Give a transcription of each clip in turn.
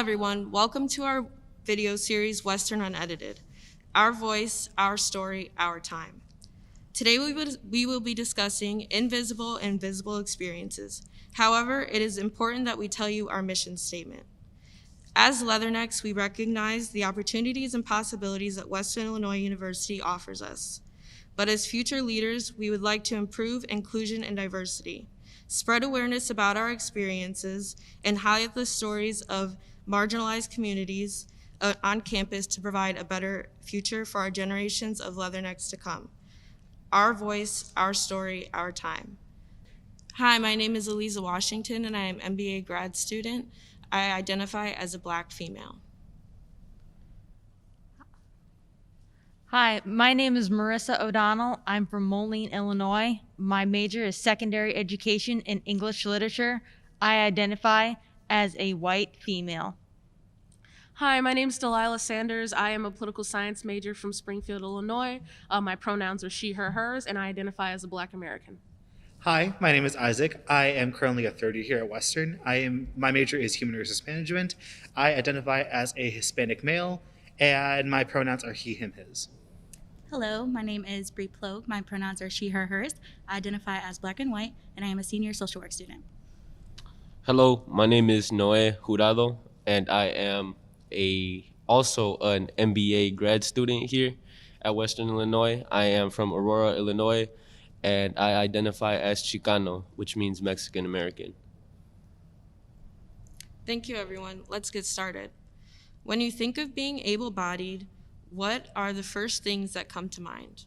everyone, welcome to our video series, Western Unedited. Our voice, our story, our time. Today we will be discussing invisible and visible experiences. However, it is important that we tell you our mission statement. As Leathernecks, we recognize the opportunities and possibilities that Western Illinois University offers us. But as future leaders, we would like to improve inclusion and diversity, spread awareness about our experiences, and highlight the stories of marginalized communities on campus to provide a better future for our generations of Leathernecks to come. Our voice, our story, our time. Hi, my name is Eliza Washington, and I am an MBA grad student. I identify as a Black female. Hi, my name is Marissa O'Donnell. I'm from Moline, Illinois. My major is secondary education in English literature. I identify as a white female. Hi, my name is Delilah Sanders. I am a political science major from Springfield, Illinois. My pronouns are she, her, hers, and I identify as a Black American. Hi, my name is Isaac. I am currently a third year here at Western. My major is human resource management. I identify as a Hispanic male, and my pronouns are he, him, his. Hello, my name is Bree Plogue. My pronouns are she, her, hers. I identify as Black and white, and I am a senior social work student. Hello, my name is Noé Jurado, and I am also an MBA grad student here at Western Illinois. I am from Aurora, Illinois, and I identify as Chicano, which means Mexican American. Thank you, everyone. Let's get started. When you think of being able-bodied, what are the first things that come to mind?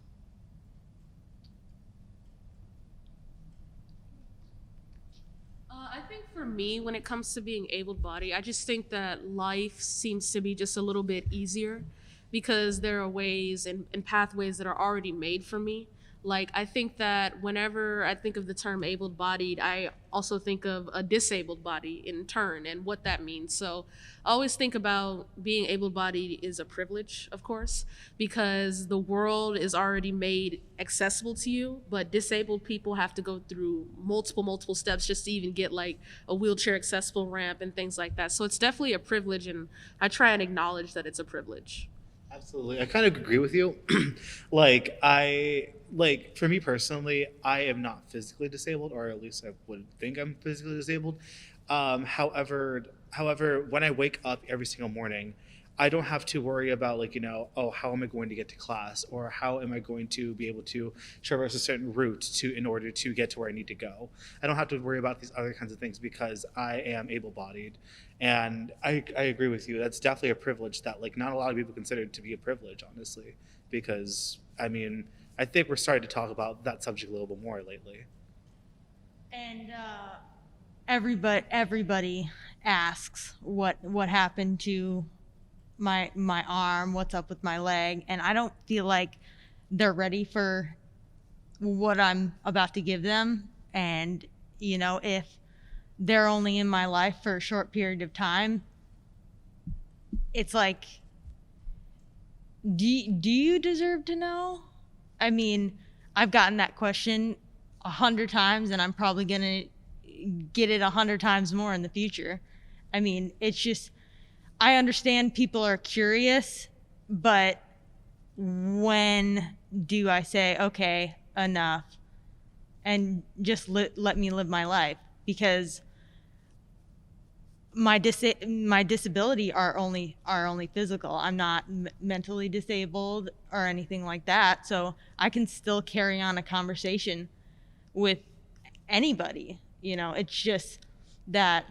I think for me, when it comes to being able-bodied, I just think that life seems to be just a little bit easier because there are ways and pathways that are already made for me. Like, I think that whenever I think of the term able-bodied, I also think of a disabled body in turn and what that means. So I always think about being able-bodied is a privilege, of course, because the world is already made accessible to you, but disabled people have to go through multiple steps just to even get like a wheelchair accessible ramp and things like that. So it's definitely a privilege, and I try and acknowledge that it's a privilege. Absolutely. I kind of agree with you. For me personally, I am not physically disabled, or at least I would think I'm physically disabled. However, when I wake up every single morning, I don't have to worry about how am I going to get to class, or how am I going to be able to traverse a certain route in order to get to where I need to go. I don't have to worry about these other kinds of things because I am able-bodied. And I agree with you. That's definitely a privilege that not a lot of people consider it to be a privilege, honestly, because I think we're starting to talk about that subject a little bit more lately. And everybody asks what happened to my arm, what's up with my leg, and I don't feel like they're ready for what I'm about to give them. And if they're only in my life for a short period of time, it's like, do you deserve to know? I've gotten that question 100 times, and I'm probably gonna get it 100 times more in the future. It's just, I understand people are curious, but when do I say, okay, enough, and just let me live my life? Because my disability are only physical. I'm not mentally disabled or anything like that, so I can still carry on a conversation with anybody. It's just that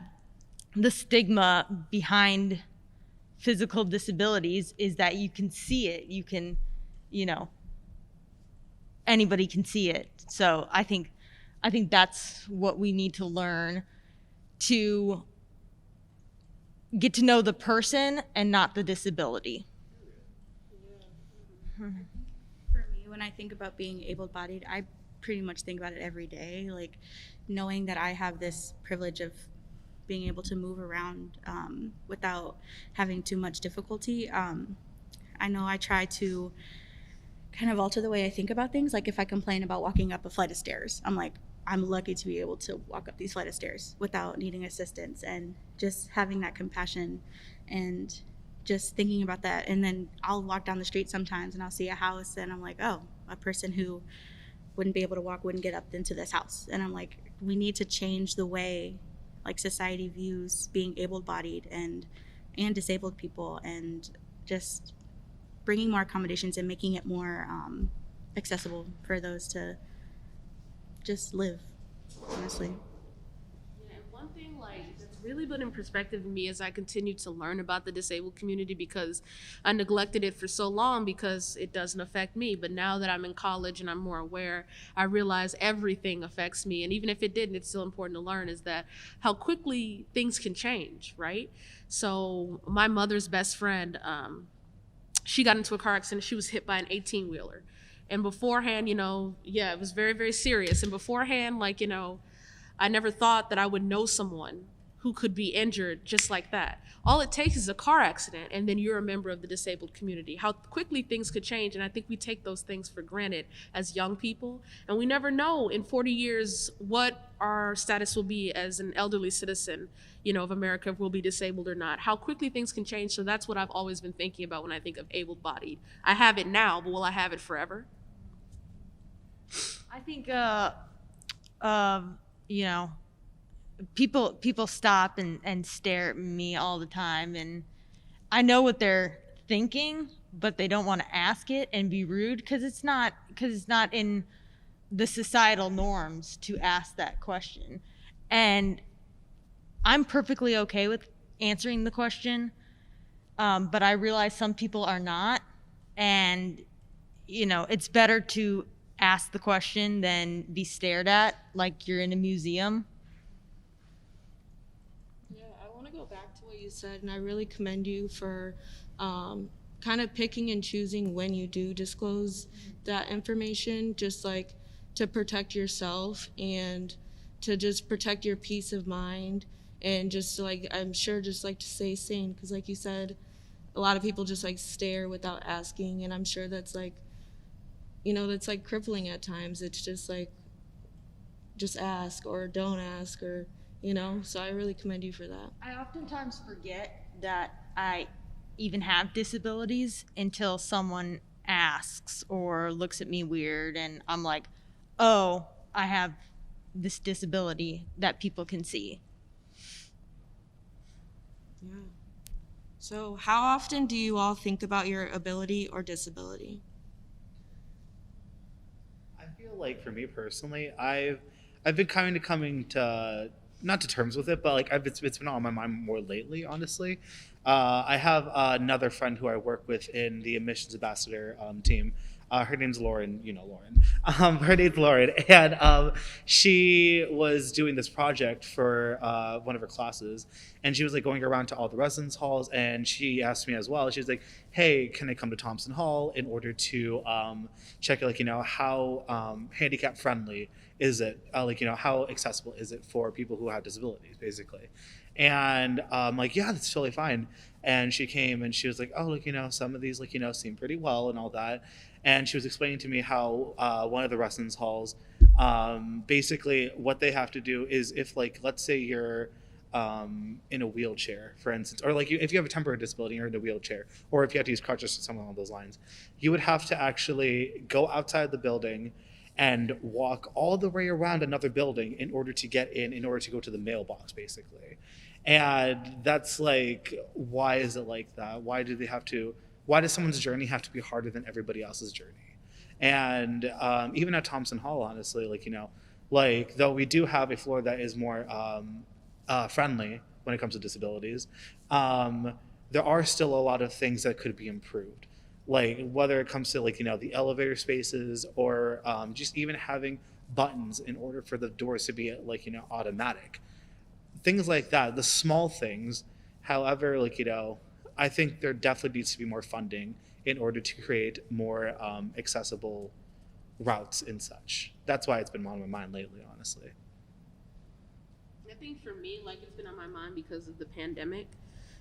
the stigma behind physical disabilities is that you can see it. You can, anybody can see it. So I think that's what we need to learn, to get to know the person and not the disability. For me, when I think about being able-bodied, I pretty much think about it every day, knowing that I have this privilege of being able to move around without having too much difficulty. I know I try to kind of alter the way I think about things. Like if I complain about walking up a flight of stairs, I'm like, I'm lucky to be able to walk up these flight of stairs without needing assistance, and just having that compassion and just thinking about that. And then I'll walk down the street sometimes and I'll see a house and I'm like, oh, a person who wouldn't be able to walk wouldn't get up into this house. And I'm like, we need to change the way like society views being able-bodied and disabled people, and just bringing more accommodations and making it more accessible for those to just live, honestly. Yeah, and one thing like that's really been in perspective to me as I continue to learn about the disabled community, because I neglected it for so long because it doesn't affect me. But now that I'm in college and I'm more aware, I realize everything affects me. And even if it didn't, it's still important to learn is that how quickly things can change, right? So my mother's best friend, she got into a car accident. She was hit by an 18-wheeler. And beforehand, it was very, very serious. And beforehand, I never thought that I would know someone who could be injured just like that. All it takes is a car accident, and then you're a member of the disabled community. How quickly things could change, and I think we take those things for granted as young people. And we never know in 40 years what our status will be as an elderly citizen, of America, if we'll be disabled or not. How quickly things can change, so that's what I've always been thinking about when I think of able-bodied. I have it now, but will I have it forever? I think, people stop and stare at me all the time, and I know what they're thinking, but they don't want to ask it and be rude because it's not in the societal norms to ask that question. And I'm perfectly okay with answering the question, but I realize some people are not, and it's better to ask the question than be stared at like you're in a museum. Yeah, I want to go back to what you said, and I really commend you for kind of picking and choosing when you do disclose that information, just like to protect yourself and to just protect your peace of mind, and just I'm sure just to stay sane, because like you said, a lot of people just stare without asking, and I'm sure that's that's crippling at times. It's just just ask or don't ask, or so I really commend you for that. I oftentimes forget that I even have disabilities until someone asks or looks at me weird, and I'm like, oh, I have this disability that people can see. Yeah. So how often do you all think about your ability or disability? I feel like for me personally, I've been kind of coming to not to terms with it, but it's been on my mind more lately, honestly. I have another friend who I work with in the admissions ambassador team. Her name's Lauren. You know Lauren. Her name's Lauren, and she was doing this project for one of her classes, and she was going around to all the residence halls, and she asked me as well. She was like, "Hey, can I come to Thompson Hall in order to check how handicap friendly is it? How accessible is it for people who have disabilities, basically?" And yeah, that's totally fine. And she came and she was like, "Oh, some of these seem pretty well and all that." And she was explaining to me how one of the residence halls, basically what they have to do is if let's say you're in a wheelchair, for instance, or if you have a temporary disability and you're in a wheelchair, or if you have to use crutches or something along those lines, you would have to actually go outside the building and walk all the way around another building in order to get in order to go to the mailbox, basically. And that's why is it like that? Why does someone's journey have to be harder than everybody else's journey? And even at Thompson Hall, honestly, though we do have a floor that is more friendly when it comes to disabilities, there are still a lot of things that could be improved. Whether it comes to the elevator spaces, or just even having buttons in order for the doors to be automatic, things like that, the small things. However, I think there definitely needs to be more funding in order to create more accessible routes and such. That's why it's been on my mind lately, honestly. I think for me, it's been on my mind because of the pandemic.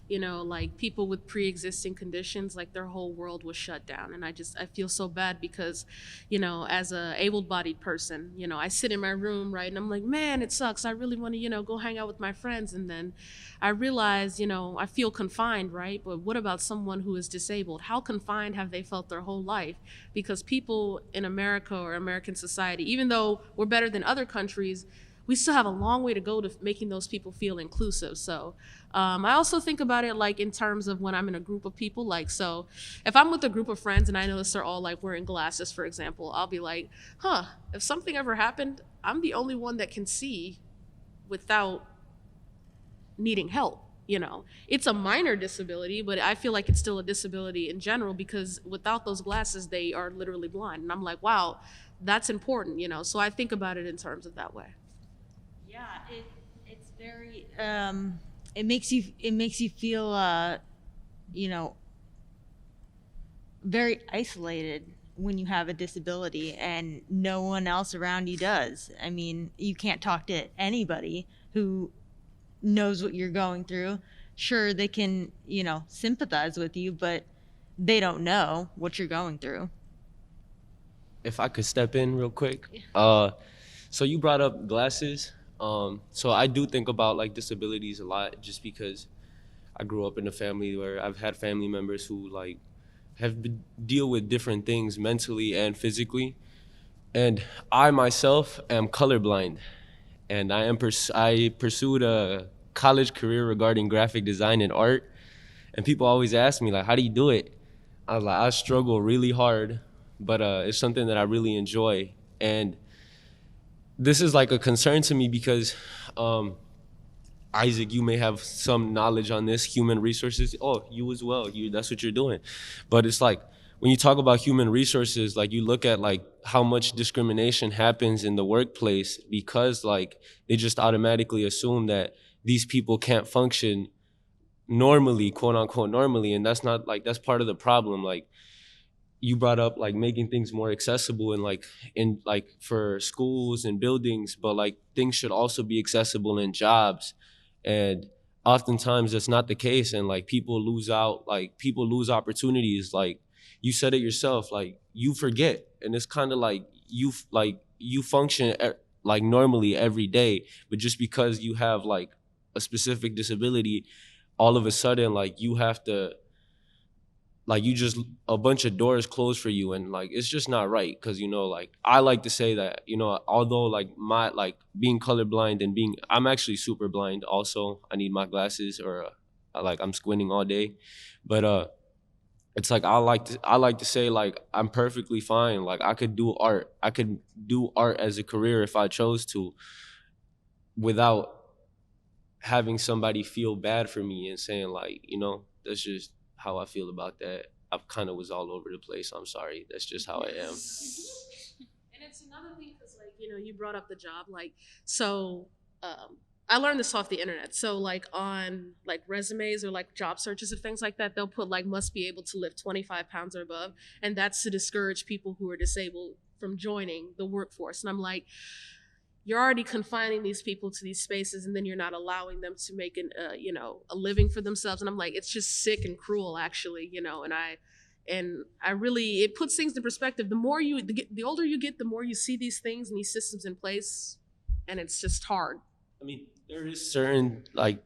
you know, like people with pre-existing conditions, like their whole world was shut down. And I feel so bad because, you know, as a able-bodied person, you know, I sit in my room, right, and I'm like, man, it sucks. I really want to, you know, go hang out with my friends. And then I realize, you know, I feel confined, right? But what about someone who is disabled? How confined have they felt their whole life? Because people in America or American society, even though we're better than other countries, we still have a long way to go to making those people feel inclusive. So I also think about it like in terms of when I'm in a group of people. Like, so if I'm with a group of friends and I notice they're all like wearing glasses, for example, I'll be like, huh, if something ever happened, I'm the only one that can see without needing help. You know, it's a minor disability, but I feel like it's still a disability in general because without those glasses, they are literally blind. And I'm like, wow, that's important, you know? So I think about it in terms of that way. Yeah, it's very it makes you feel you know, very isolated when you have a disability and no one else around you does. I mean, you can't talk to anybody who knows what you're going through. Sure, they can, you know, sympathize with you, but they don't know what you're going through. If I could step in real quick. So you brought up glasses. So I do think about like disabilities a lot just because I grew up in a family where I've had family members who like deal with different things mentally and physically. And I myself am colorblind, and I pursued a college career regarding graphic design and art. And people always ask me like, how do you do it? I was like, I struggle really hard, but it's something that I really enjoy. And this is like a concern to me because Isaac, you may have some knowledge on this, human resources. Oh, you as well. That's what you're doing. But it's like when you talk about human resources, like you look at like how much discrimination happens in the workplace because like they just automatically assume that these people can't function normally, quote unquote normally, and that's not like that's part of the problem. Like you brought up like making things more accessible and like in like for schools and buildings, but like things should also be accessible in jobs. And oftentimes that's not the case, and like people lose opportunities. Like you said it yourself, like you forget, and it's kind of like you function like normally every day, but just because you have like a specific disability, all of a sudden like you have to like you just a bunch of doors closed for you, and like it's just not right. Because you know, like I like to say that, you know, although like my like being colorblind and I'm actually super blind also, I need my glasses or like I'm squinting all day, but it's like I like to say like I'm perfectly fine. Like I could do art as a career if I chose to, without having somebody feel bad for me and saying like, you know, that's just how I feel about that. I kind of was all over the place. I'm sorry. That's just how I am. And it's another thing because, like, you know, you brought up the job. Like, so I learned this off the internet. So, like, on, like, resumes or, like, job searches and things like that, they'll put, like, must be able to lift 25 pounds or above. And that's to discourage people who are disabled from joining the workforce. And I'm like, you're already confining these people to these spaces, and then you're not allowing them to make a living for themselves. And I'm like, it's just sick and cruel, actually, you know. And I really, it puts things in perspective. The older you get, the more you see these things and these systems in place, and it's just hard. I mean, there is certain like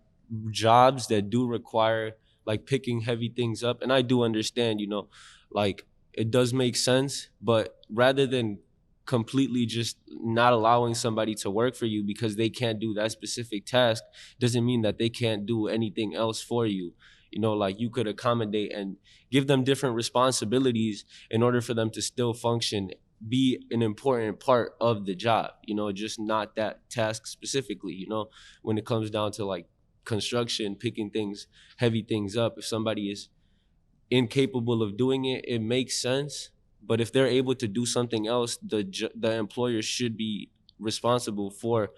jobs that do require like picking heavy things up, and I do understand, you know, like it does make sense, but rather than completely just not allowing somebody to work for you because they can't do that specific task doesn't mean that they can't do anything else for you. You know, like you could accommodate and give them different responsibilities in order for them to still function, be an important part of the job, you know, just not that task specifically. You know, when it comes down to like construction, picking heavy things up, if somebody is incapable of doing it, it makes sense. But if they're able to do something else, the employer should be responsible for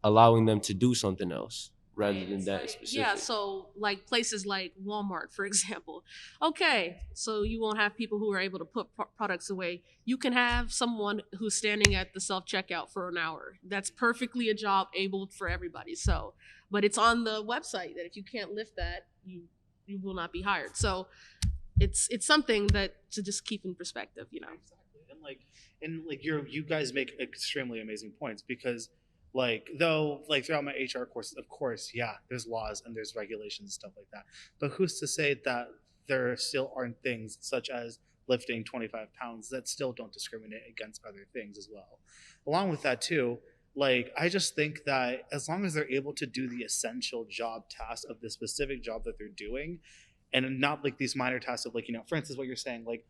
allowing them to do something else rather than that specific. Yeah, so like places like Walmart, for example. Okay, so you won't have people who are able to put products away. You can have someone who's standing at the self-checkout for an hour. That's perfectly a job able for everybody. So, but it's on the website that if you can't lift that, you will not be hired. So it's something that to just keep in perspective, you know. Exactly. And you guys make extremely amazing points because like though like throughout my HR courses, of course, yeah, there's laws and there's regulations and stuff like that. But who's to say that there still aren't things such as lifting 25 pounds that still don't discriminate against other things as well. Along with that too, like I just think that as long as they're able to do the essential job tasks of the specific job that they're doing, and not like these minor tasks of like, for instance, what you're saying, like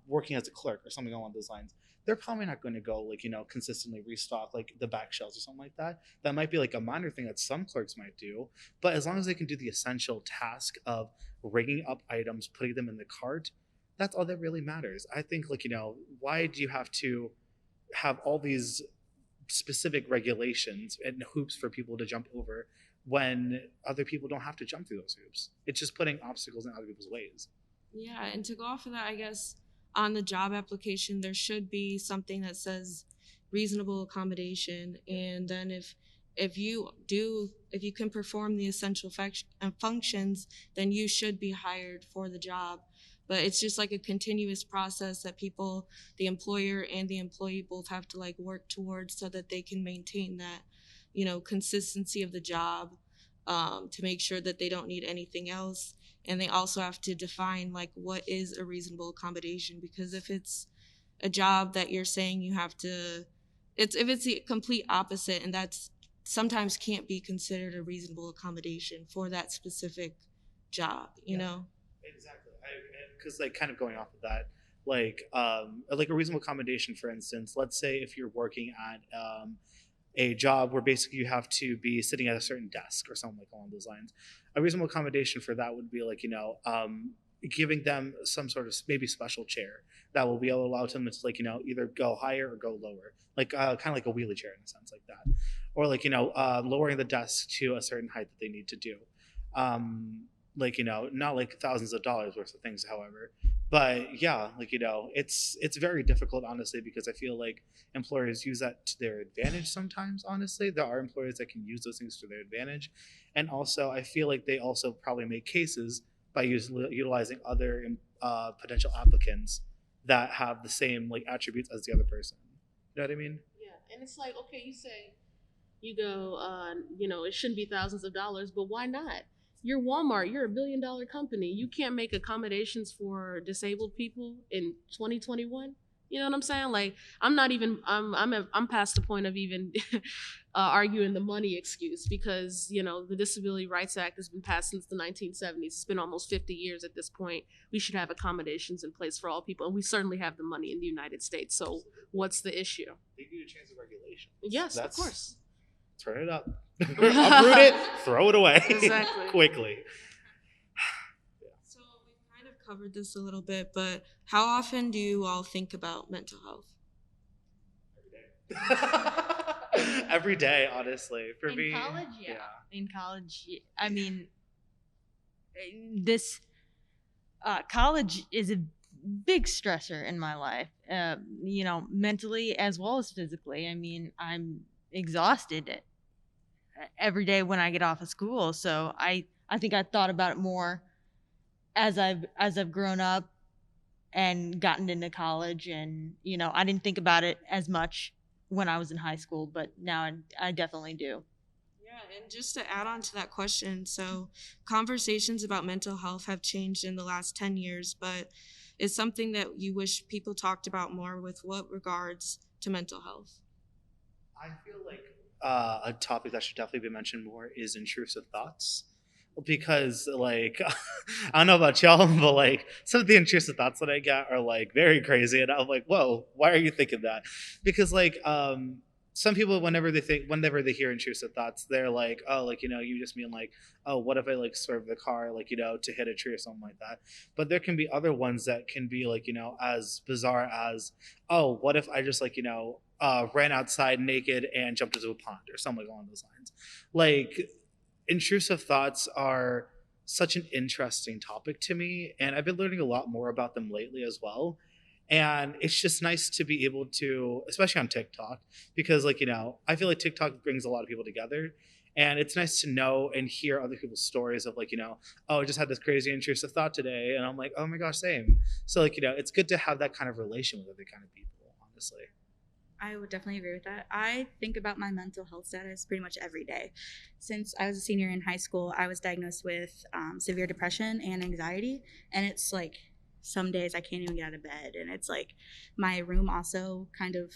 working as a clerk or something along those lines, they're probably not going to go like, consistently restock like the back shelves or something like that. That might be like a minor thing that some clerks might do. But as long as they can do the essential task of rigging up items, putting them in the cart, that's all that really matters. I think like, why do you have to have all these specific regulations and hoops for people to jump over when other people don't have to jump through those hoops? It's just putting obstacles in other people's ways. Yeah, and to go off of that, I guess on the job application, there should be something that says reasonable accommodation. And then if you can perform the essential functions, then you should be hired for the job. But it's just like a continuous process that people, the employer and the employee, both have to like work towards so that they can maintain that, consistency of the job, to make sure that they don't need anything else. And they also have to define like what is a reasonable accommodation, because if it's a job that you're saying you have to, if it's the complete opposite, and that's sometimes can't be considered a reasonable accommodation for that specific job, you know? Exactly. Because like kind of going off of that, like a reasonable accommodation, for instance, let's say if you're working at a job where basically you have to be sitting at a certain desk or something like along those lines, a reasonable accommodation for that would be like, giving them some sort of maybe special chair that will be able to allow them to like, either go higher or go lower, like kind of like a wheelie chair in a sense like that, or like, lowering the desk to a certain height that they need to do. Like, not like thousands of dollars worth of things, however, but yeah, like, it's very difficult, honestly, because I feel like employers use that to their advantage sometimes. Honestly, there are employers that can use those things to their advantage, and also I feel like they also probably make cases by utilizing other potential applicants that have the same like attributes as the other person. You know what I mean? Yeah, and it's like, okay, you say, you go, it shouldn't be thousands of dollars, but why not? You're Walmart. You're $1 billion company. You can't make accommodations for disabled people in 2021. You know what I'm saying? Like, I'm not even. I'm past the point of even arguing the money excuse, because the Disability Rights Act has been passed since the 1970s. It's been almost 50 years at this point. We should have accommodations in place for all people, and we certainly have the money in the United States. So what's the issue? They need to change the regulations. Yes, of course. Turn it up. Uproot it, throw it away. Exactly. Quickly. So we've kind of covered this a little bit, but how often do you all think about mental health? Every day, honestly. For In me. college, yeah. In college, I mean, this college is a big stressor in my life, mentally as well as physically. I mean, I'm exhausted every day when I get off of school. So I think I thought about it more as I've grown up and gotten into college, and I didn't think about it as much when I was in high school, but now I definitely do. Yeah, and just to add on to that question, so conversations about mental health have changed in the last 10 years, but it's something that you wish people talked about more with what regards to mental health? I feel like a topic that should definitely be mentioned more is intrusive thoughts, because like I don't know about y'all, but like some of the intrusive thoughts that I get are like very crazy, and I'm like, whoa, why are you thinking that? Because like some people, whenever they hear intrusive thoughts, they're like, oh, like, you just mean like, oh, what if I like swerve the car, like, to hit a tree or something like that. But there can be other ones that can be like, as bizarre as, oh, what if I just like, ran outside naked and jumped into a pond or something along those lines. Like, intrusive thoughts are such an interesting topic to me, and I've been learning a lot more about them lately as well. And it's just nice to be able to, especially on TikTok, because like, I feel like TikTok brings a lot of people together. And it's nice to know and hear other people's stories of like, oh, I just had this crazy intrusive thought today. And I'm like, oh my gosh, same. So like, it's good to have that kind of relation with other kind of people, honestly. I would definitely agree with that. I think about my mental health status pretty much every day. Since I was a senior in high school, I was diagnosed with severe depression and anxiety. And it's like some days I can't even get out of bed. And it's like my room also kind of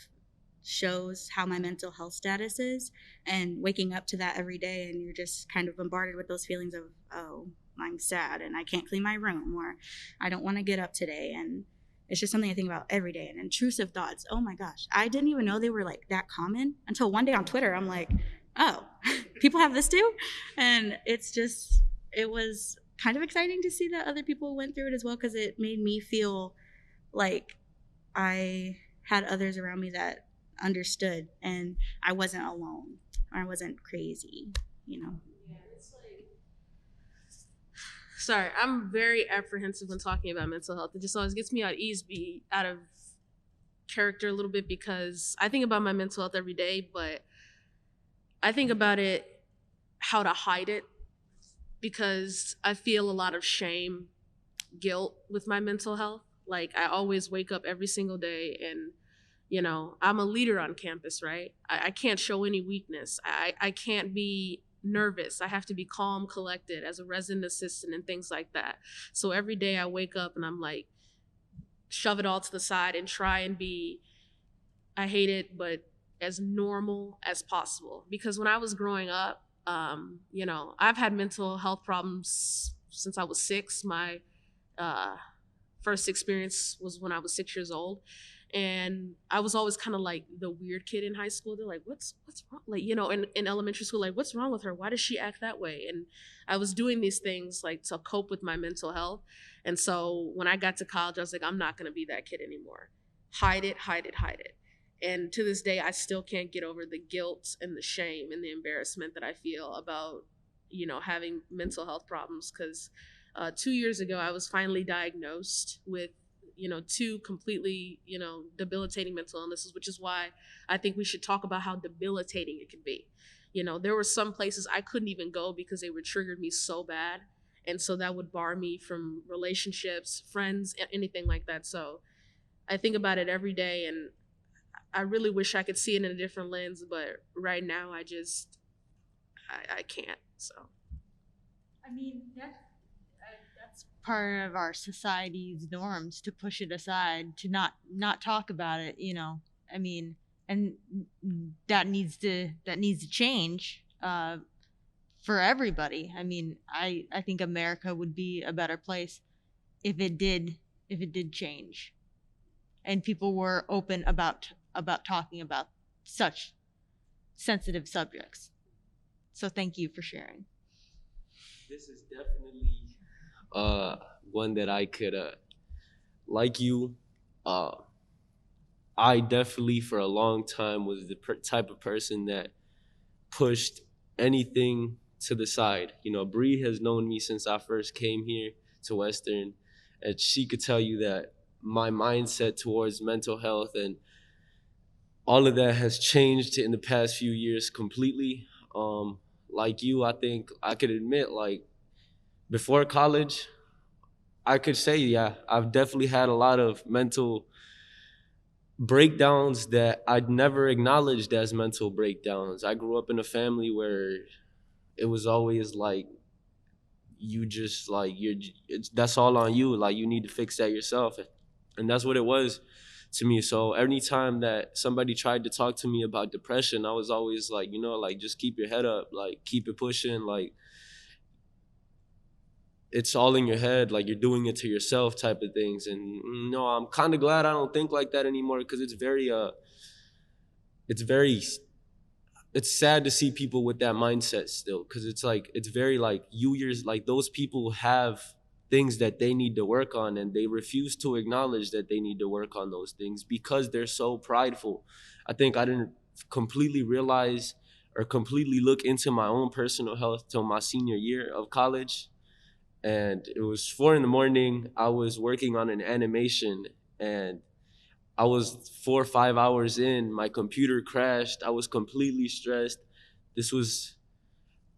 shows how my mental health status is, and waking up to that every day and you're just kind of bombarded with those feelings of, oh, I'm sad and I can't clean my room, or I don't want to get up today. And it's just something I think about every day. And intrusive thoughts, oh my gosh, I didn't even know they were like that common until one day on Twitter I'm like, oh, people have this too. And it was kind of exciting to see that other people went through it as well, because it made me feel like I had others around me that understood and I wasn't alone, or I wasn't crazy. Yeah, it's like, sorry, I'm very apprehensive when talking about mental health. It just always gets me out of character a little bit, because I think about my mental health every day, but I think about it how to hide it, because I feel a lot of shame, guilt with my mental health. Like, I always wake up every single day and I'm a leader on campus, right? I can't show any weakness. I can't be nervous. I have to be calm, collected as a resident assistant and things like that. So every day I wake up and I'm like, shove it all to the side and try and be, I hate it, but as normal as possible. Because when I was growing up, I've had mental health problems since I was 6. My first experience was when I was 6 years old. And I was always kind of like the weird kid in high school. They're like, what's wrong? Like, in elementary school, like, what's wrong with her? Why does she act that way? And I was doing these things like to cope with my mental health. And so when I got to college, I was like, I'm not going to be that kid anymore. Hide it, hide it, hide it. And to this day, I still can't get over the guilt and the shame and the embarrassment that I feel about, having mental health problems. Because 2 years ago, I was finally diagnosed with 2 completely, debilitating mental illnesses, which is why I think we should talk about how debilitating it can be. There were some places I couldn't even go because they were triggered me so bad. And so that would bar me from relationships, friends, anything like that. So I think about it every day, and I really wish I could see it in a different lens, but right now I can't. So. I mean, that's part of our society's norms, to push it aside, to not talk about it. I mean, and that needs to change for everybody. I mean, I think America would be a better place if it did change, and people were open about talking about such sensitive subjects. So thank you for sharing. This is definitely one that I could like you. I definitely for a long time was the type of person that pushed anything to the side. Bree has known me since I first came here to Western, and she could tell you that my mindset towards mental health and all of that has changed in the past few years completely. Like you, I think I could admit, like, before college, I could say, yeah, I've definitely had a lot of mental breakdowns that I'd never acknowledged as mental breakdowns. I grew up in a family where it was always like, that's all on you. Like, you need to fix that yourself. And that's what it was to me. So every time that somebody tried to talk to me about depression, I was always like, just keep your head up, like, keep it pushing, like, it's all in your head, like, you're doing it to yourself type of things. And no, I'm kind of glad I don't think like that anymore, because it's sad to see people with that mindset still, because it's like, it's very like like those people have things that they need to work on, and they refuse to acknowledge that they need to work on those things because they're so prideful. I think I didn't completely realize or completely look into my own personal health till my senior year of college. And it was 4 a.m. I was working on an animation, and I was 4 or 5 hours in, my computer crashed. I was completely stressed. This was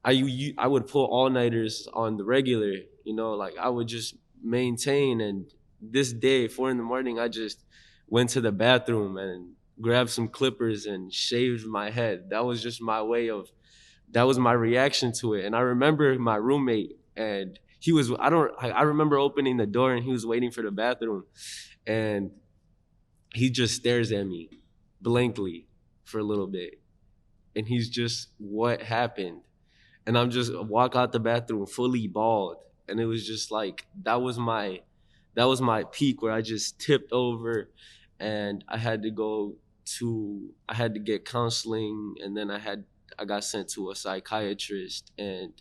I would pull all-nighters on the regular, you know, like I would just maintain. And this day, 4 a.m, I just went to the bathroom and grabbed some clippers and shaved my head. That was just my way of, that was my reaction to it. And I remember my roommate, and he was, I remember opening the door and he was waiting for the bathroom, and he just stares at me blankly for a little bit. And he's just, what happened? And I'm just walk out the bathroom fully bald. And it was just like, that was my peak, where I just tipped over, and I had to get counseling. And then I got sent to a psychiatrist, and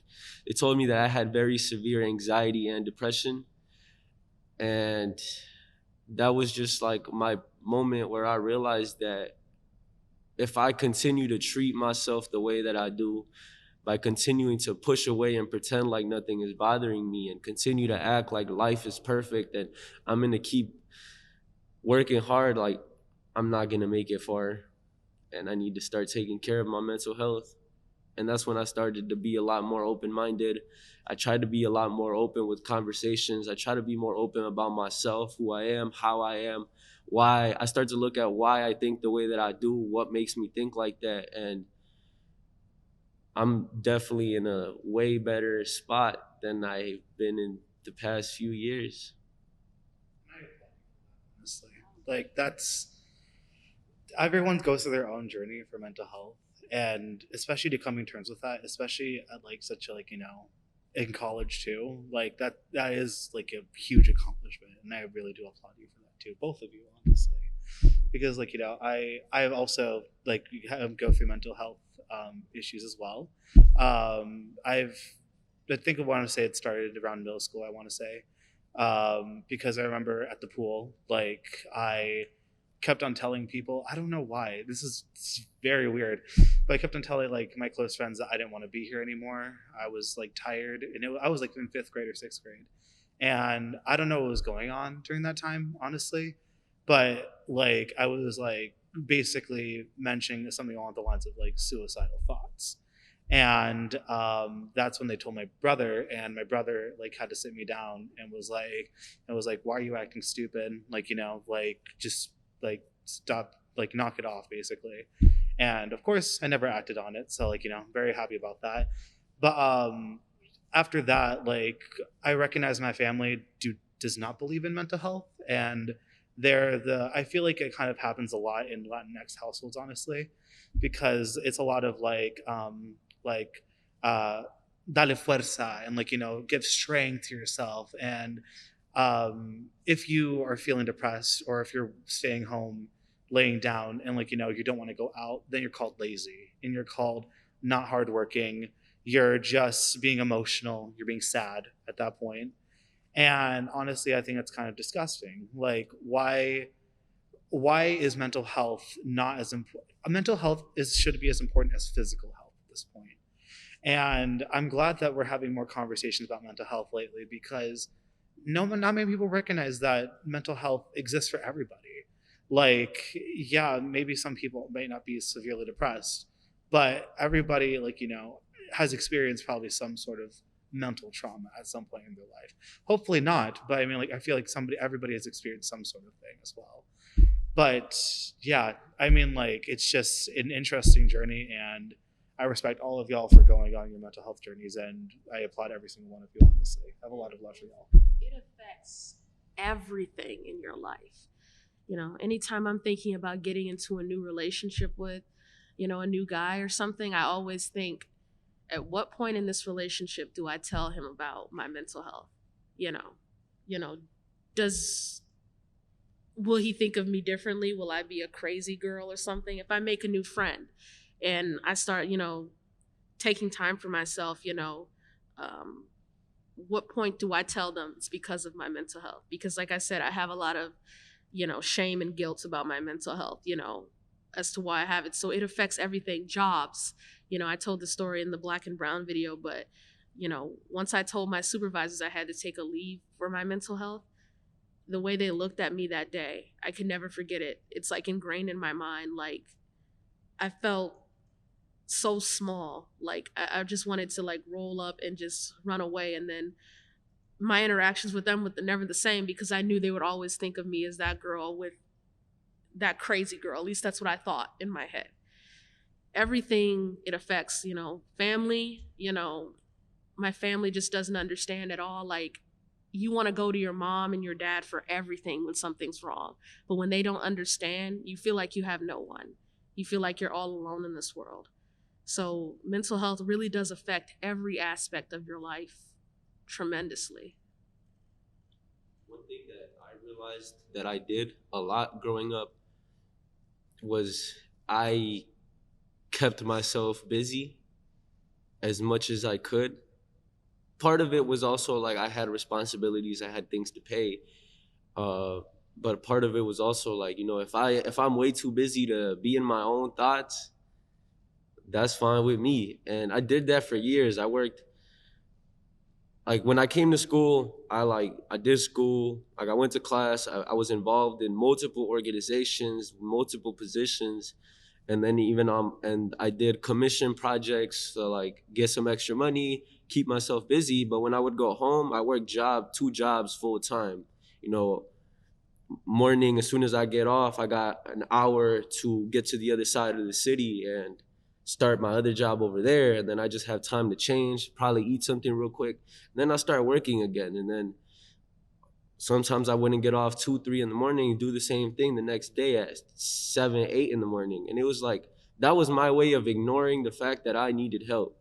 they told me that I had very severe anxiety and depression. And that was just like my moment where I realized that if I continue to treat myself the way that I do, by continuing to push away and pretend like nothing is bothering me, and continue to act like life is perfect and I'm gonna keep working hard, like I'm not gonna make it far. And I need to start taking care of my mental health. And that's when I started to be a lot more open-minded. I tried to be a lot more open with conversations. I try to be more open about myself, who I am, how I am, why. I start to look at why I think the way that I do, what makes me think like that. And I'm definitely in a way better spot than I've been in the past few years. Honestly, like everyone goes through their own journey for mental health, and especially to coming to terms with that, especially at like such a, like, you know, in college too, like that is like a huge accomplishment, and I really do applaud you for that too, both of you, honestly, because like, you know, I've also like go through mental health issues as well. I think I want to say it started around middle school, I want to say, because I remember at the pool, like I kept on telling people, I don't know why, it's very weird, but I kept on telling like my close friends that I didn't want to be here anymore. I was like tired, and I was like in 5th grade or 6th grade, and I don't know what was going on during that time, honestly, but like I was like basically mentioning something along the lines of like suicidal thoughts. And that's when they told my brother, and my brother like had to sit me down and was like, why are you acting stupid, like, you know, like just like stop, like knock it off basically. And of course I never acted on it, so like, you know, very happy about that. But after that, like I recognize my family does not believe in mental health, and I feel like it kind of happens a lot in Latinx households, honestly, because it's a lot of like dale fuerza, and like, you know, give strength to yourself. And if you are feeling depressed, or if you're staying home laying down and like, you know, you don't want to go out, then you're called lazy, and you're called not hardworking. You're just being emotional, you're being sad at that point. And honestly, I think it's kind of disgusting. Like, why is mental health not as important? Mental health should be as important as physical health at this point. And I'm glad that we're having more conversations about mental health lately, because not many people recognize that mental health exists for everybody. Like, yeah, maybe some people may not be severely depressed, but everybody, like, you know, has experienced probably some sort of mental trauma at some point in their life. Hopefully not, but I mean, like, I feel like everybody has experienced some sort of thing as well. But yeah, I mean, like, it's just an interesting journey, and I respect all of y'all for going on your mental health journeys, and I applaud every single one of you, honestly. I have a lot of love for y'all. It affects everything in your life. You know, anytime I'm thinking about getting into a new relationship with, you know, a new guy or something, I always think, at what point in this relationship do I tell him about my mental health? You know, will he think of me differently? Will I be a crazy girl or something? If I make a new friend and I start, you know, taking time for myself, you know, what point do I tell them it's because of my mental health? Because like I said, I have a lot of, you know, shame and guilt about my mental health, you know, as to why I have it. So it affects everything. Jobs. You know, I told the story in the Black and Brown video, but, you know, once I told my supervisors I had to take a leave for my mental health, the way they looked at me that day, I can never forget it. It's like ingrained in my mind. Like, I felt so small. Like I just wanted to like roll up and just run away. And then my interactions with them were never the same because I knew they would always think of me as that girl with that crazy girl. At least that's what I thought in my head. Everything it affects, family, my family just doesn't understand at all. Like, you want to go to your mom and your dad for everything when something's wrong. But when they don't understand, you feel like you have no one. You feel like you're all alone in this world. So mental health really does affect every aspect of your life tremendously. One thing that I realized that I did a lot growing up was I kept myself busy as much as I could. Part of it was also like I had responsibilities, I had things to pay. But part of it was also like, if I'm way too busy to be in my own thoughts, that's fine with me. And I did that for years. I worked, like when I came to school, I did school, like I went to class, I was involved in multiple organizations, multiple positions. And then and I did commission projects to like get some extra money, keep myself busy. But when I would go home, I worked two jobs full time. Morning, as soon as I get off, I got an hour to get to the other side of the city and start my other job over there. And then I just have time to change, probably eat something real quick. And then I start working again. And then sometimes I wouldn't get off 2, 3 in the morning and do the same thing the next day at 7, 8 in the morning. And it was like, that was my way of ignoring the fact that I needed help.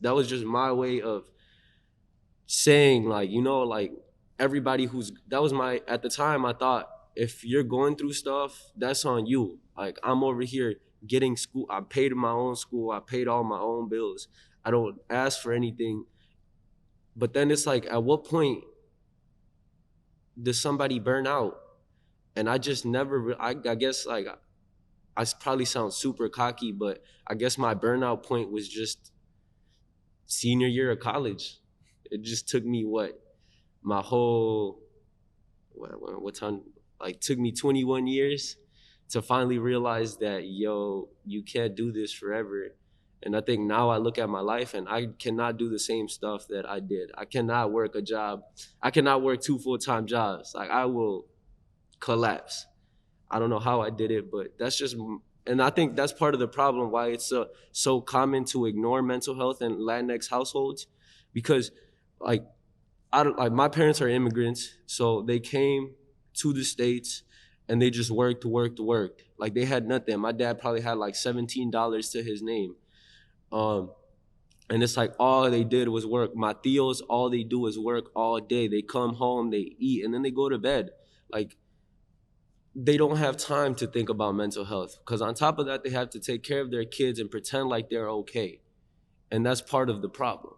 That was just my way of saying like, everybody at the time I thought, if you're going through stuff, that's on you. Like, I'm over here getting school. I paid my own school. I paid all my own bills. I don't ask for anything. But then it's like, at what point does somebody burn out? And I just never, I guess like, I probably sound super cocky, but I guess my burnout point was just senior year of college. It just took me my whole, what time, like took me 21 years to finally realize that, you can't do this forever. And I think now I look at my life and I cannot do the same stuff that I did. I cannot work a job. I cannot work 2 full-time jobs. Like, I will collapse. I don't know how I did it, but that's just, and I think that's part of the problem why it's so common to ignore mental health in Latinx households, because like my parents are immigrants, so they came to the States and they just worked. Like, they had nothing. My dad probably had like $17 to his name. And it's like all they did was work. My tios, all they do is work all day. They come home, they eat, and then they go to bed. Like, they don't have time to think about mental health, because on top of that, they have to take care of their kids and pretend like they're okay. And that's part of the problem.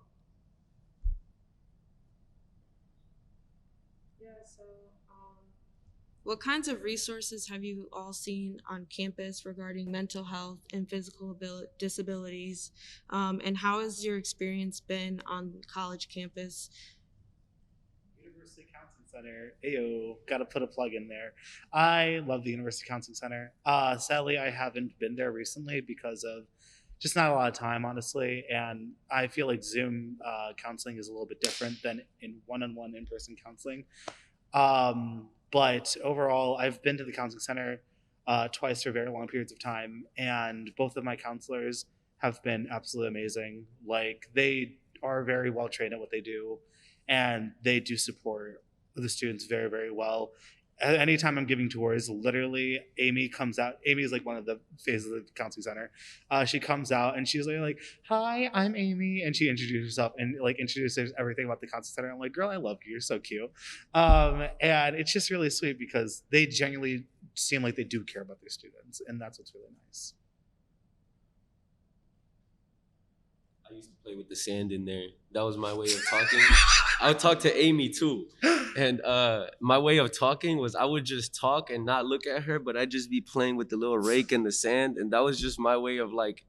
What kinds of resources have you all seen on campus regarding mental health and physical disabilities? And how has your experience been on college campus? University Counseling Center. Ayo, gotta put a plug in there. I love the University Counseling Center. Sadly, I haven't been there recently because of just not a lot of time, honestly. And I feel like Zoom counseling is a little bit different than in one-on-one in-person counseling. But overall, I've been to the counseling center twice for very long periods of time, and both of my counselors have been absolutely amazing. Like, they are very well trained at what they do, and they do support the students very, very well. Anytime I'm giving tours, literally Amy comes out. Amy is like one of the faces of the counseling center. She comes out and she's like, "Hi, I'm Amy," and she introduces herself and like introduces everything about the counseling center. I'm like, "Girl, I love you. You're so cute," and it's just really sweet because they genuinely seem like they do care about their students, and that's what's really nice. I used to play with the sand in there. That was my way of talking. I would talk to Amy too. And my way of talking was I would just talk and not look at her, but I'd just be playing with the little rake in the sand. And that was just my way of like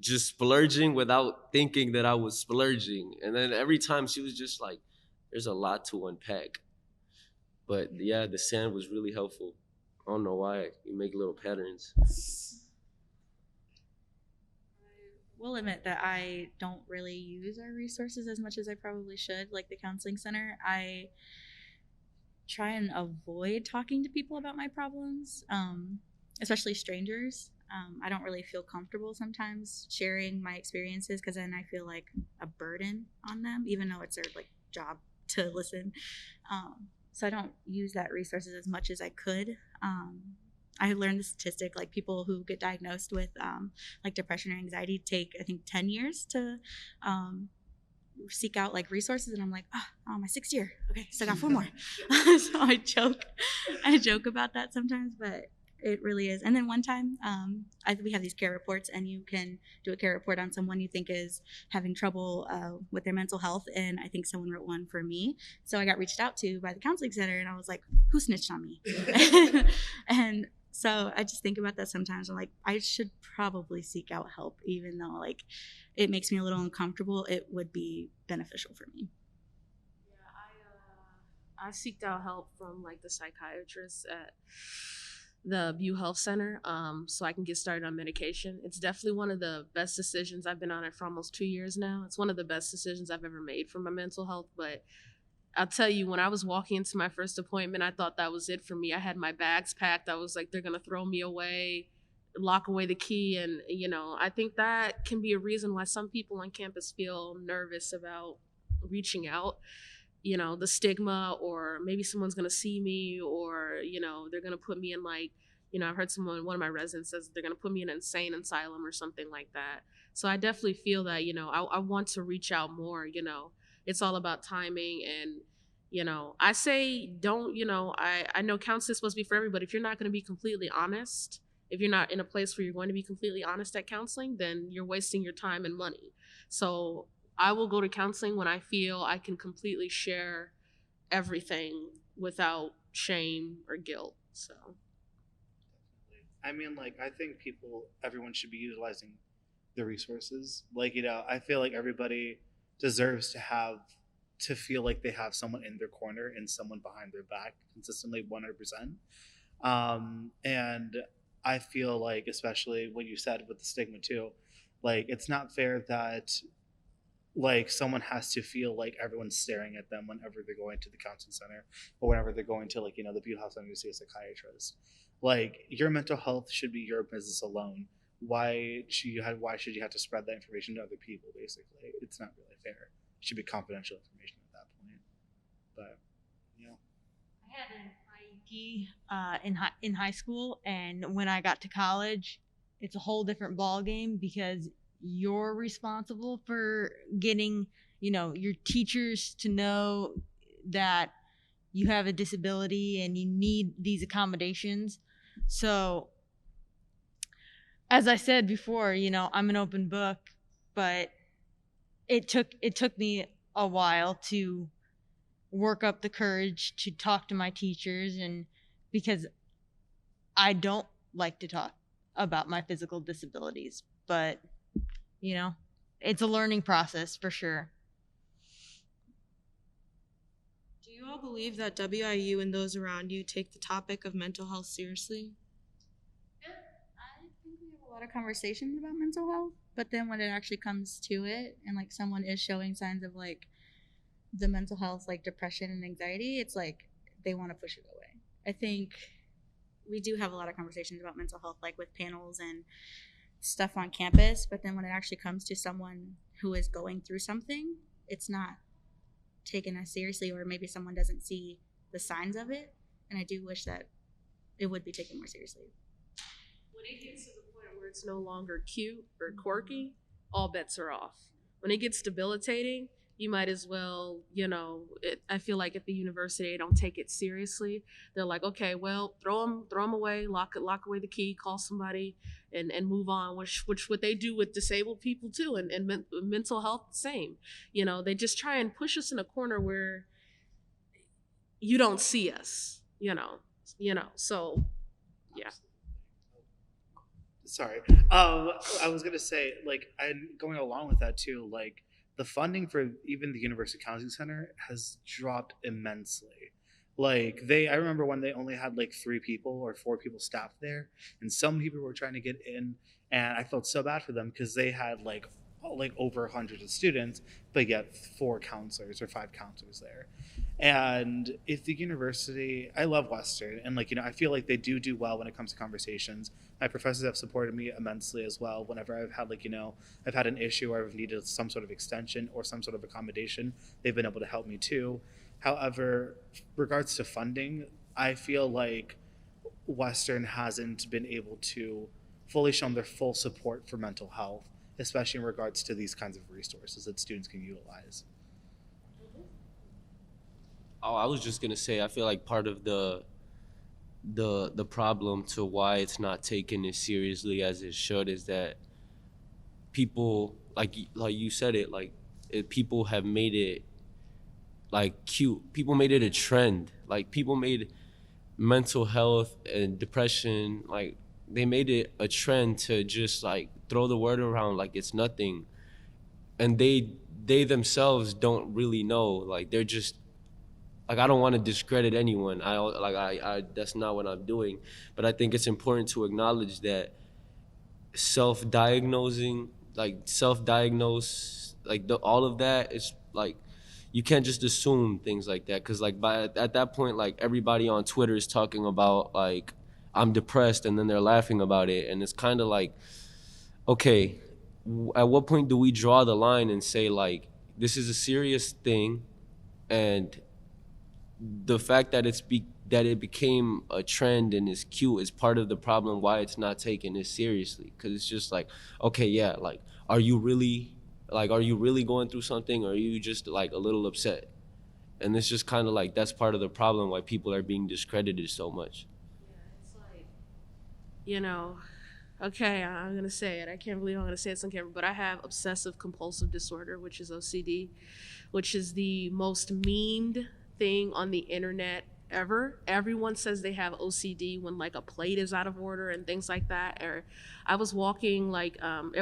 just splurging without thinking that I was splurging. And then every time she was just like, there's a lot to unpack. But yeah, the sand was really helpful. I don't know why. You make little patterns. will admit that I don't really use our resources as much as I probably should, like the counseling center. I try and avoid talking to people about my problems, especially strangers. I don't really feel comfortable sometimes sharing my experiences because then I feel like a burden on them, even though it's their like job to listen. So I don't use that resources as much as I could. I learned the statistic like people who get diagnosed with like depression or anxiety take I think 10 years to seek out like resources, and I'm like, oh, my 6th year. Okay, so I got 4 more. So I joke about that sometimes, but it really is. And then one time, we have these care reports, and you can do a care report on someone you think is having trouble with their mental health. And I think someone wrote one for me. So I got reached out to by the counseling center, and I was like, who snitched on me? And so I just think about that sometimes. I'm like, I should probably seek out help, even though like it makes me a little uncomfortable. It would be beneficial for me. Yeah, I seeked out help from like the psychiatrist at the View Health Center, so I can get started on medication. It's definitely one of the best decisions. I've been on it for almost 2 years now. It's one of the best decisions I've ever made for my mental health. But I'll tell you, when I was walking into my first appointment, I thought that was it for me. I had my bags packed. I was like, they're gonna throw me away, lock away the key, and I think that can be a reason why some people on campus feel nervous about reaching out. The stigma, or maybe someone's gonna see me, or they're gonna put me in like, I've heard one of my residents says they're gonna put me in an insane asylum or something like that. So I definitely feel that I want to reach out more. It's all about timing, and I say don't. I know counseling's supposed to be for everybody. If you're not going to be completely honest, if you're not in a place where you're going to be completely honest at counseling, then you're wasting your time and money. So I will go to counseling when I feel I can completely share everything without shame or guilt. So I mean, like, I think everyone should be utilizing the resources. Like, I feel like everybody deserves to feel like they have someone in their corner and someone behind their back consistently 100%. And I feel like, especially what you said with the stigma too, like, it's not fair that like someone has to feel like everyone's staring at them whenever they're going to the counseling center, or whenever they're going to like the View Health Center to see a psychiatrist. Like, your mental health should be your business alone. Why should you have to spread that information to other people? Basically, it's not really fair. It should be confidential information at that point. But I had an IEP in high school, and when I got to college, it's a whole different ball game because you're responsible for getting your teachers to know that you have a disability and you need these accommodations. So as I said before, I'm an open book, but it took me a while to work up the courage to talk to my teachers, and because I don't like to talk about my physical disabilities, but it's a learning process for sure. Do you all believe that WIU and those around you take the topic of mental health seriously? I think we have a lot of conversations about mental health, but then when it actually comes to it and like someone is showing signs of like the mental health, like depression and anxiety, it's like they want to push it away. I think we do have a lot of conversations about mental health, like with panels and stuff on campus, but then when it actually comes to someone who is going through something, it's not taken as seriously, or maybe someone doesn't see the signs of it. And I do wish that it would be taken more seriously. When it gets to the point where it's no longer cute or quirky, all bets are off. When it gets debilitating, you might as well, I feel like at the university, they don't take it seriously. They're like, okay, well, throw them away, lock away the key, call somebody, and move on, which what they do with disabled people too, and mental health, the same. They just try and push us in a corner where you don't see us, so, yeah. Sorry. I was gonna say, like, and going along with that too, like, the funding for even the University Counseling Center has dropped immensely. Like I remember when they only had like 3 people or 4 people staffed there, and some people were trying to get in, and I felt so bad for them because they had like over hundreds of students, but yet 4 counselors or 5 counselors there. And if the university, I love Western, and I feel like they do well when it comes to conversations. My professors have supported me immensely as well. Whenever I've had I've had an issue or I've needed some sort of extension or some sort of accommodation, they've been able to help me too. However, regards to funding, I feel like Western hasn't been able to fully show their full support for mental health, especially in regards to these kinds of resources that students can utilize. Oh, I was just gonna say, I feel like part of the problem to why it's not taken as seriously as it should is that people, like you said it, people have made it like cute. People made it a trend. Like people made mental health and depression, like they made it a trend to just like throw the word around like it's nothing, and they themselves don't really know. Like they're just like, I don't want to discredit anyone. I that's not what I'm doing, but I think it's important to acknowledge that self-diagnosing, all of that is like, you can't just assume things like that, because like at that point, like everybody on Twitter is talking about like I'm depressed, and then they're laughing about it, and it's kind of like, okay, at what point do we draw the line and say like this is a serious thing, and the fact that it became a trend and is cute is part of the problem why it's not taken as seriously, because it's just like, okay, yeah, like are you really going through something, or are you just like a little upset? And it's just kind of like, that's part of the problem why people are being discredited so much. It's like, okay, I'm gonna say it. I can't believe I'm gonna say this on camera, but I have obsessive compulsive disorder, which is OCD, which is the most memed thing on the internet ever. Everyone says they have OCD when like a plate is out of order and things like that. Or I was walking at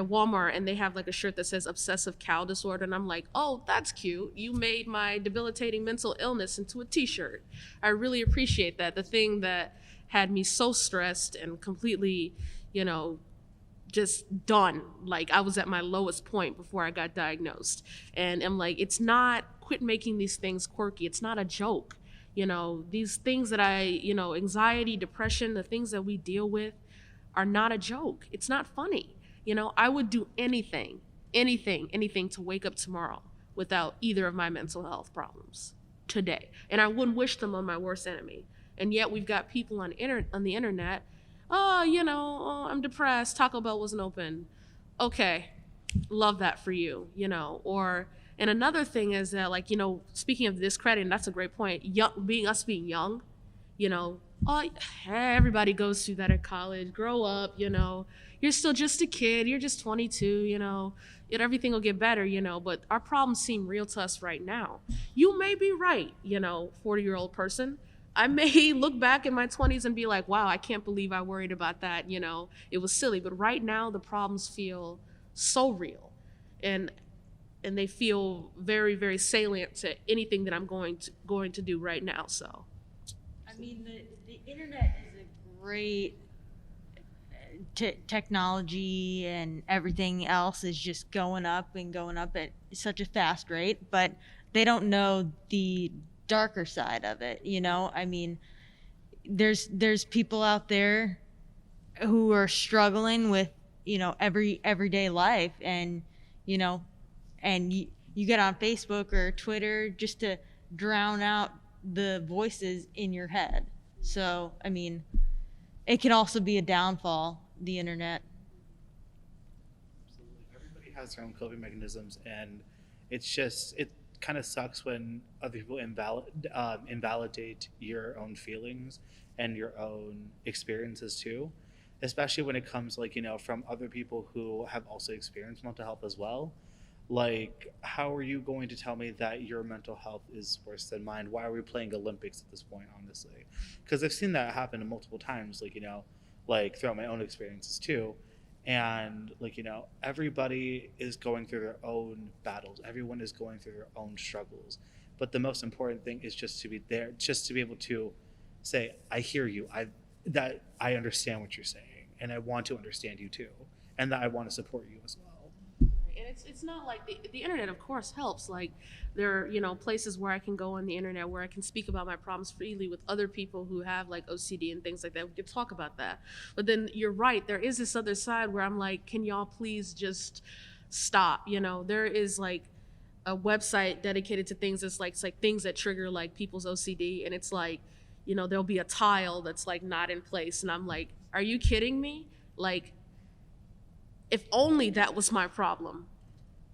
Walmart, and they have like a shirt that says obsessive cow disorder, and I'm like, oh, that's cute. You made my debilitating mental illness into a t-shirt. I really appreciate that. The thing that had me so stressed and completely, just done. Like I was at my lowest point before I got diagnosed. And I'm like, it's not, quit making these things quirky. It's not a joke. These things that anxiety, depression, the things that we deal with are not a joke. It's not funny. I would do anything to wake up tomorrow without either of my mental health problems today. And I wouldn't wish them on my worst enemy. And yet we've got people on the internet, I'm depressed, Taco Bell wasn't open. Okay, love that for you, and another thing is that, like, speaking of discredit, and that's a great point, being young, everybody goes through that at college. Grow up, you're still just a kid, you're just 22, everything will get better, but our problems seem real to us right now. You may be right, 40-year-old person. I may look back in my 20s and be like, wow, I can't believe I worried about that, it was silly. But right now the problems feel so real, and they feel very, very salient to anything that I'm going to do right now. So I mean, the internet is a great technology, and everything else is just going up at such a fast rate, but they don't know the darker side of it. I mean, there's people out there who are struggling with everyday life, and you get on Facebook or Twitter just to drown out the voices in your head. So I mean, it can also be a downfall, the internet. Absolutely. Everybody has their own coping mechanisms, and it kind of sucks when other people invalidate your own feelings and your own experiences too, especially when it comes from other people who have also experienced mental health as well. Like, how are you going to tell me that your mental health is worse than mine? Why are we playing Olympics at this point, honestly? Because I've seen that happen multiple times, throughout my own experiences too. And everybody is going through their own battles. Everyone is going through their own struggles. But the most important thing is just to be there, just to be able to say, I hear you. I understand what you're saying, and I want to understand you too, and that I want to support you as well. And it's not like the internet, of course, helps. Like, there are, you know, places where I can go on the internet where I can speak about my problems freely with other people who have like OCD and things like that. We can talk about that. But then you're right, there is this other side where I'm like, can y'all please just stop? You know, there is like a website dedicated to things that's like, it's like things that trigger like people's OCD, and it's like, you know, there'll be a tile that's like not in place, and I'm like, are you kidding me? Like, if only that was my problem,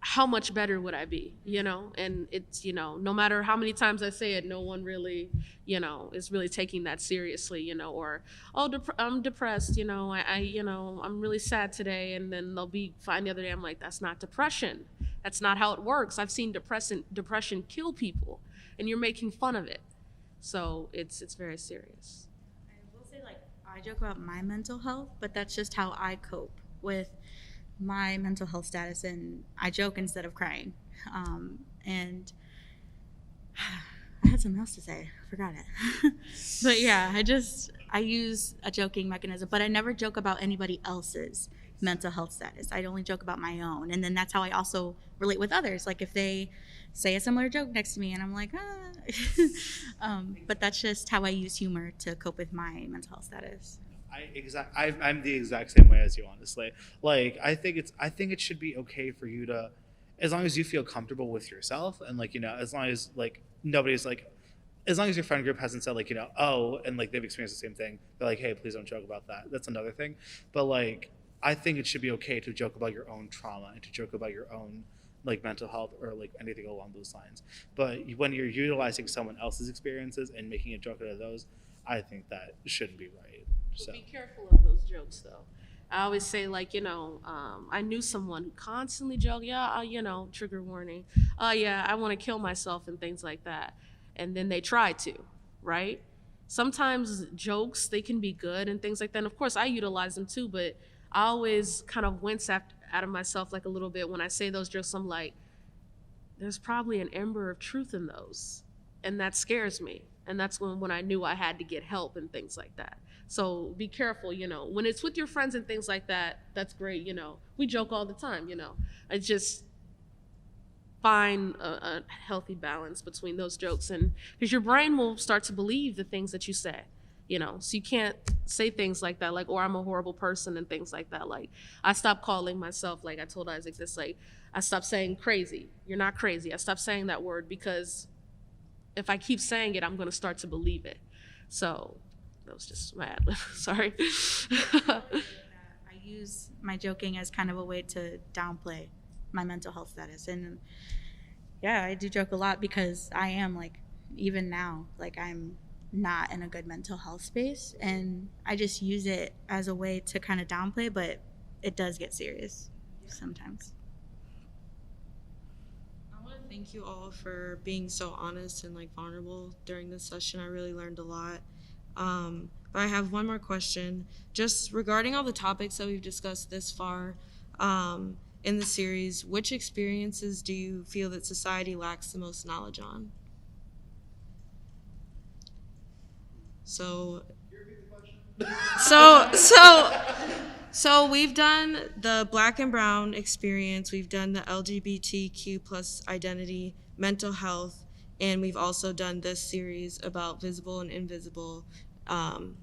how much better would I be, you know? And it's, you know, no matter how many times I say it, no one really, you know, is really taking that seriously, you know, or, oh, I'm depressed, you know, you know, I'm really sad today. And then they'll be fine the other day. I'm like, that's not depression. That's not how it works. I've seen depression kill people, and you're making fun of it. So it's very serious. I will say, like, I joke about my mental health, but that's just how I cope with my mental health status, and I joke instead of crying. And I had something else to say. I forgot it. But yeah, I use a joking mechanism, but I never joke about anybody else's mental health status. I only joke about my own. And then that's how I also relate with others. Like, if they say a similar joke next to me and I'm like, but that's just how I use humor to cope with my mental health status. I'm the exact same way as you, honestly. Like, I think it should be okay for you to, as long as you feel comfortable with yourself, and like, you know, as long as like nobody's like, as long as your friend group hasn't said like, you know, oh, and like they've experienced the same thing, they're like, hey, please don't joke about that. That's another thing. But like, I think it should be okay to joke about your own trauma and to joke about your own like mental health or like anything along those lines. But when you're utilizing someone else's experiences and making a joke out of those, I think that shouldn't be right. So Be careful of those jokes, though. I always say, like, you know, I knew someone who constantly joked, yeah, you know, trigger warning, yeah, I want to kill myself and things like that. And then they try to, right? Sometimes jokes, they can be good and things like that. And of course, I utilize them too, but I always kind of wince out of myself like a little bit when I say those jokes. I'm like, there's probably an ember of truth in those. And that scares me. And that's when I knew I had to get help and things like that. So be careful, you know, when it's with your friends and things like that, that's great, you know. We joke all the time, you know. I just find a healthy balance between those jokes, and because your brain will start to believe the things that you say, you know. So you can't say things like that, like, or I'm a horrible person and things like that. Like, I stopped calling myself, like I told Isaac this, like, I stopped saying crazy. You're not crazy. I stopped saying that word because if I keep saying it, I'm going to start to believe it. So that was just my ad lib. Sorry. I use my joking as kind of a way to downplay my mental health status. And yeah, I do joke a lot because I am, like, even now, like, I'm not in a good mental health space. And I just use it as a way to kind of downplay, but it does get serious sometimes. Thank you all for being so honest and like vulnerable during this session. I really learned a lot. But I have one more question, just regarding all the topics that we've discussed this far in the series. Which experiences do you feel that society lacks the most knowledge on? So we've done the Black and Brown experience, we've done the LGBTQ plus identity, mental health, and we've also done this series about visible and invisible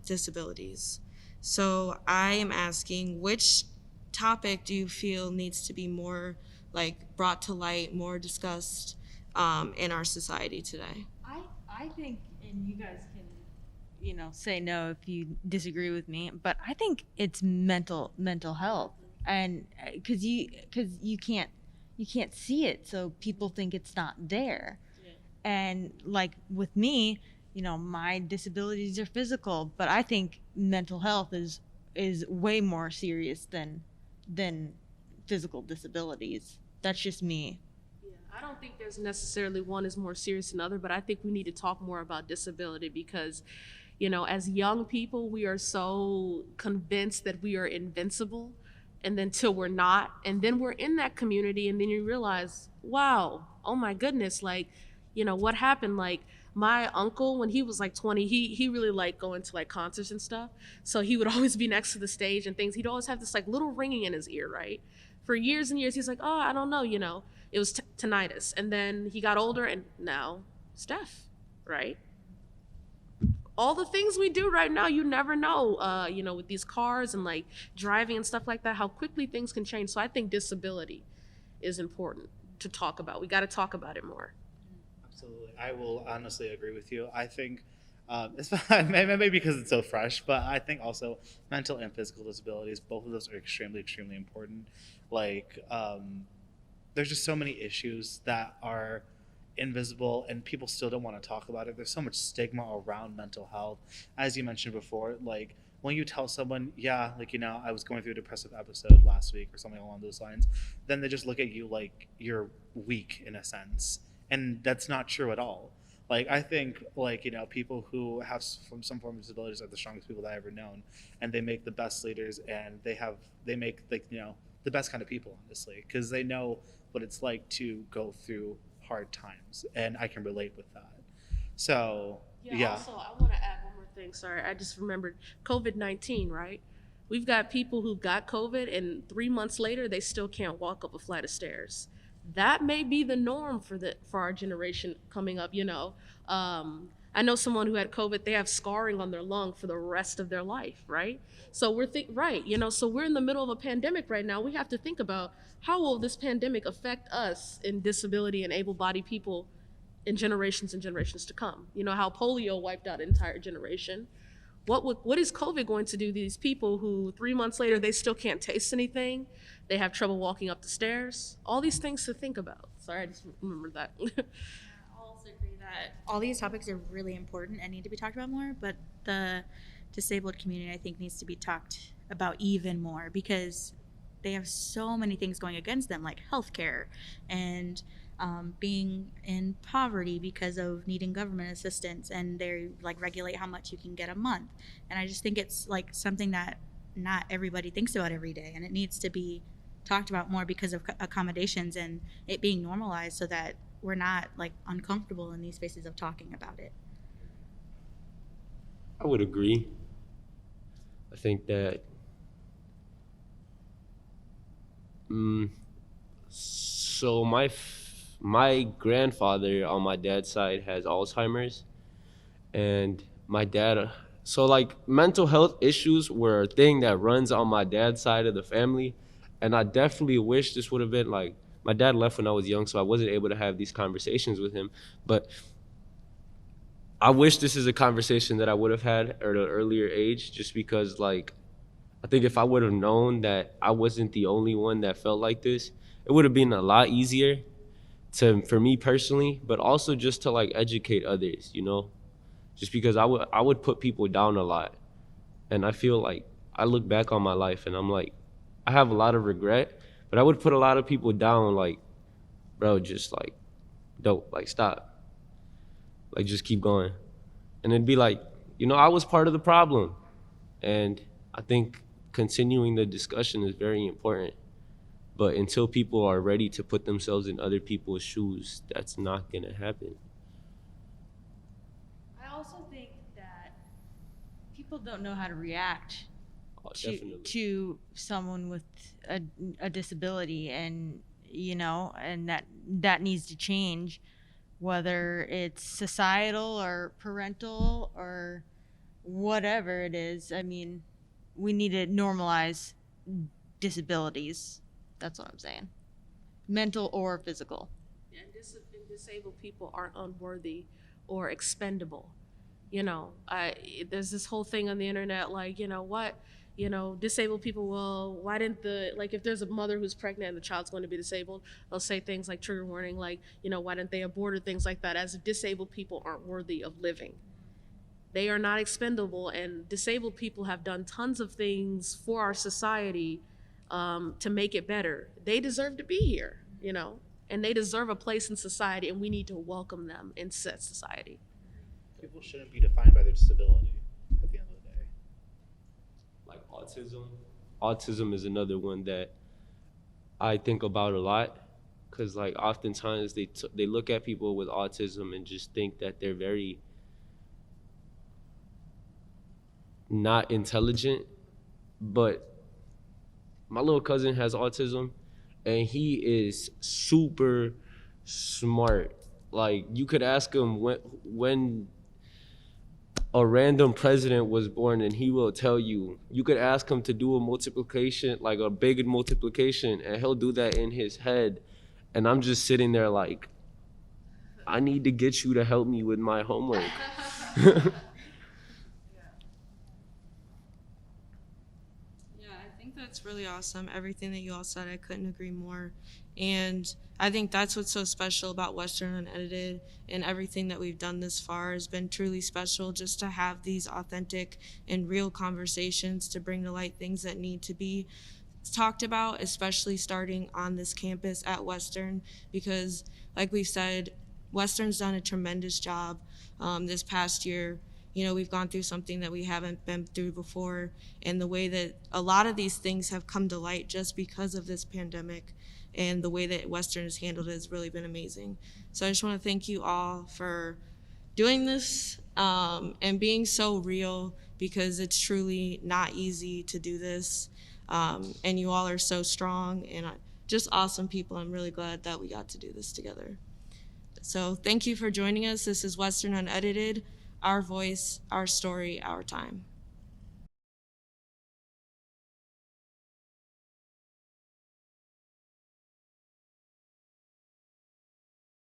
disabilities. So I am asking, which topic do you feel needs to be more like brought to light, more discussed in our society today? I think, and you guys can, you know, say no if you disagree with me, but I think it's mental health, and because you can't see it, so people think it's not there. Yeah. And like with me, you know, my disabilities are physical, but I think mental health is way more serious than physical disabilities. That's just me. I don't think there's necessarily one is more serious than other, but I think we need to talk more about disability because, you know, as young people, we are so convinced that we are invincible, and then till we're not, and then we're in that community, and then you realize, wow, oh my goodness, like, You know, what happened, like, my uncle, when he was like 20, he really liked going to like concerts and stuff. So he would always be next to the stage and things. He'd always have this like little ringing in his ear, right? For years and years, he's like, oh, I don't know, you know. It was tinnitus. And then he got older and now it's deaf, right? All the things we do right now, you never know, you know, with these cars and like driving and stuff like that, how quickly things can change. So I think disability is important to talk about. We got to talk about it more. Absolutely. I will honestly agree with you. I think it's maybe because it's so fresh, but I think also mental and physical disabilities, both of those are extremely, extremely important. Like, there's just so many issues that are invisible and people still don't want to talk about it. There's so much stigma around mental health. As you mentioned before, like when you tell someone, yeah, like, you know, I was going through a depressive episode last week or something along those lines, then they just look at you like you're weak in a sense. And that's not true at all. Like, I think, like, you know, people who have from some form of disabilities are the strongest people that I've ever known, and they make the best leaders, and they make, like, you know, the best kind of people, honestly, because they know what it's like to go through hard times, and I can relate with that. So yeah. Also, I want to add one more thing. Sorry, I just remembered COVID-19, right? We've got people who got COVID and 3 months later they still can't walk up a flight of stairs. That may be the norm for our generation coming up. You know, I know someone who had COVID. They have scarring on their lung for the rest of their life, right? So you know, so we're in the middle of a pandemic right now. We have to think about how will this pandemic affect us in disability and able-bodied people in generations and generations to come. You know, how polio wiped out an entire generation. What is COVID going to do to these people who 3 months later, they still can't taste anything? They have trouble walking up the stairs? All these things to think about. Sorry, I just remembered that. I'll also agree that all these topics are really important and need to be talked about more, but the disabled community, I think, needs to be talked about even more because they have so many things going against them, like healthcare and being in poverty because of needing government assistance, and they like regulate how much you can get a month. And I just think it's like something that not everybody thinks about every day, and it needs to be talked about more because of accommodations and it being normalized so that we're not like uncomfortable in these spaces of talking about it. I would agree. I think that so my grandfather on my dad's side has Alzheimer's, and my dad, so like mental health issues were a thing that runs on my dad's side of the family, and I definitely wish this would have been like, my dad left when I was young, so I wasn't able to have these conversations with him, but I wish this is a conversation that I would have had at an earlier age, just because like, I think if I would have known that I wasn't the only one that felt like this, it would have been a lot easier for me personally, but also just to like educate others, you know, just because I would put people down a lot. And I feel like I look back on my life and I'm like, I have a lot of regret, but I would put a lot of people down like, bro, just like, don't, like, stop. Like, just keep going. And it'd be like, you know, I was part of the problem. And I think continuing the discussion is very important. But until people are ready to put themselves in other people's shoes, that's not gonna happen. I also think that people don't know how to react to someone with a disability, and you know, and that needs to change, whether it's societal or parental or whatever it is. I mean, we need to normalize disabilities. That's what I'm saying. Mental or physical. And disabled people aren't unworthy or expendable. You know, there's this whole thing on the internet, like, you know, what, you know, disabled people, well, why didn't like if there's a mother who's pregnant and the child's going to be disabled, they'll say things like trigger warning, like, you know, why didn't they abort or things like that, as if disabled people aren't worthy of living. They are not expendable, and disabled people have done tons of things for our society to make it better. They deserve to be here, you know, and they deserve a place in society, and we need to welcome them in said society. People shouldn't be defined by their disability at the end of the day. Like autism. Autism is another one that I think about a lot, because like oftentimes they look at people with autism and just think that they're very not intelligent. But my little cousin has autism, and he is super smart. Like, you could ask him when a random president was born, and he will tell you. You could ask him to do a multiplication, like a big multiplication, and he'll do that in his head. And I'm just sitting there like, I need to get you to help me with my homework. Yeah, I think that's really awesome. Everything that you all said, I couldn't agree more. And I think that's what's so special about Western Unedited, and everything that we've done this far has been truly special, just to have these authentic and real conversations to bring to light things that need to be talked about, especially starting on this campus at Western, because like we've said, Western's done a tremendous job this past year. You know, we've gone through something that we haven't been through before, and the way that a lot of these things have come to light just because of this pandemic, and the way that Western has handled it has really been amazing. So I just want to thank you all for doing this and being so real, because it's truly not easy to do this. And you all are so strong and just awesome people. I'm really glad that we got to do this together. So thank you for joining us. This is Western Unedited, our voice, our story, our time.